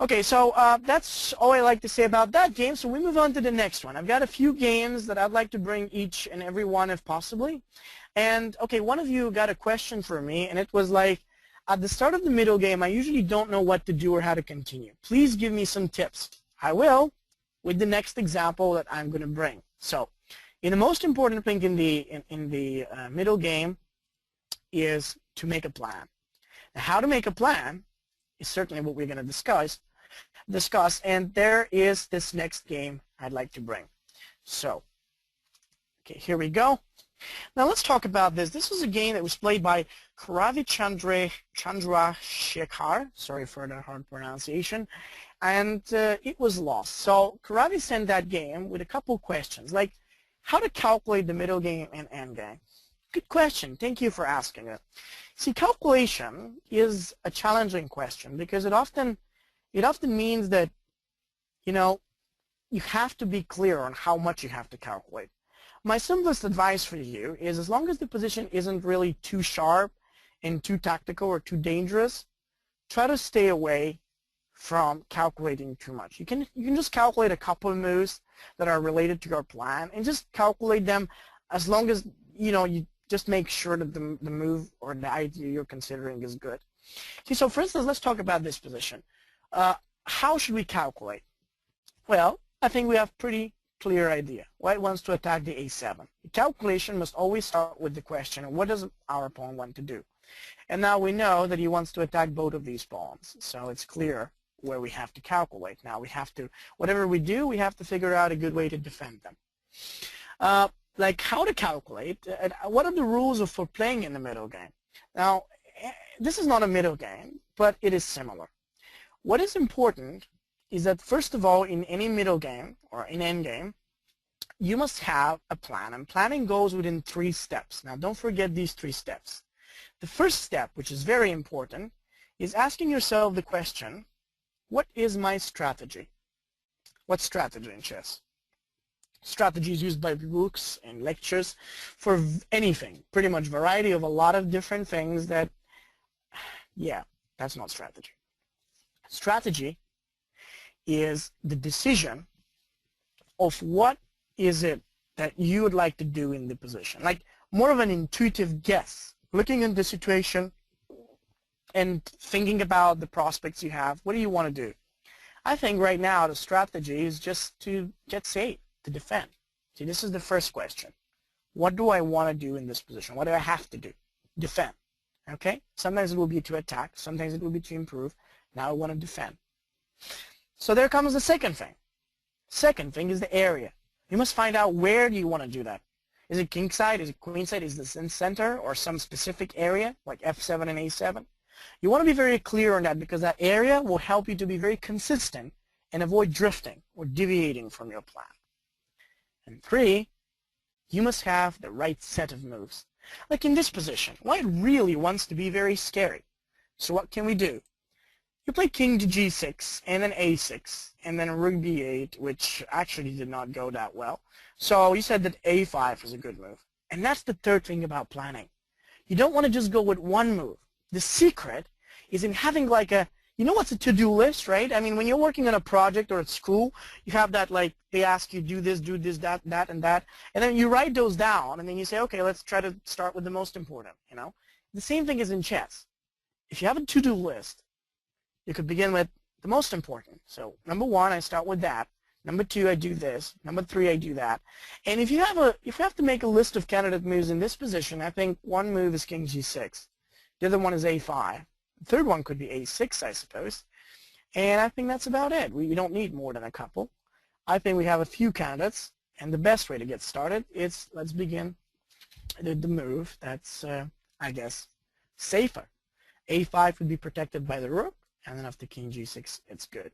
Okay, so that's all I like to say about that game. So we move on to the next one. I've got a few games that I'd like to bring each and every one if possibly. And okay, one of you got a question for me, and it was like, at the start of the middle game, I usually don't know what to do or how to continue. Please give me some tips. I will, with the next example that I'm going to bring. So, the most important thing in the middle game is to make a plan. Now, how to make a plan is certainly what we're going to discuss, and there is this next game I'd like to bring. So, okay, here we go. Now let's talk about this. This was a game that was played by Ravi Chandrasekhar, sorry for the hard pronunciation, and it was lost. So Ravi sent that game with a couple questions, like how to calculate the middle game and end game. Good question. Thank you for asking it. See, calculation is a challenging question because it often means that, you have to be clear on how much you have to calculate. My simplest advice for you is, as long as the position isn't really too sharp and too tactical or too dangerous, try to stay away from calculating too much. You can just calculate a couple of moves that are related to your plan and just calculate them, as long as you just make sure that the move or the idea you're considering is good. See, so for instance, let's talk about this position. How should we calculate? Well, I think we have pretty clear idea. White wants to attack the a7. The calculation must always start with the question, what does our pawn want to do? And now we know that he wants to attack both of these pawns. So it's clear where we have to calculate. Now we have to, whatever we do, we have to figure out a good way to defend them. Like how to calculate, what are the rules for playing in the middle game? Now, this is not a middle game, but it is similar. What is important is that, first of all, in any middle game or in end game, you must have a plan, and planning goes within 3 steps. Now, don't forget these 3 steps. The first step, which is very important, is asking yourself the question, what is my strategy? What's strategy in chess? Strategy is used by books and lectures for anything, pretty much variety of a lot of different things that, yeah, that's not strategy. Strategy is the decision of what is it that you would like to do in the position. Like more of an intuitive guess, looking at the situation and thinking about the prospects you have. What do you want to do? I think right now the strategy is just to get safe, to defend. See, this is the first question. What do I want to do in this position? What do I have to do? Defend. Okay? Sometimes it will be to attack. Sometimes it will be to improve. Now I want to defend. So there comes the second thing. Second thing is the area. You must find out where do you want to do that. Is it king side? Is it queen side? Is this in center or some specific area like f7 and a7? You want to be very clear on that because that area will help you to be very consistent and avoid drifting or deviating from your plan. And 3, you must have the right set of moves. Like in this position, white really wants to be very scary. So what can we do? You play king to g6, and then a6, and then rook b8, which actually did not go that well. So you said that a5 is a good move. And that's the third thing about planning. You don't want to just go with one move. The secret is in having like a, what's a to-do list, right? I mean, when you're working on a project or at school, you have that, like, they ask you do this, that, and that. And then you write those down, and then you say, okay, let's try to start with the most important, The same thing is in chess. If you have a to-do list, you could begin with the most important. So number 1, I start with that. Number 2, I do this. Number 3, I do that. And if you have to make a list of candidate moves in this position, I think one move is king g6. The other one is a5. The third one could be a6, I suppose. And I think that's about it. We don't need more than a couple. I think we have a few candidates, and the best way to get started is, let's begin the move that's, I guess, safer. a5 would be protected by the rook. And then after king g6, it's good.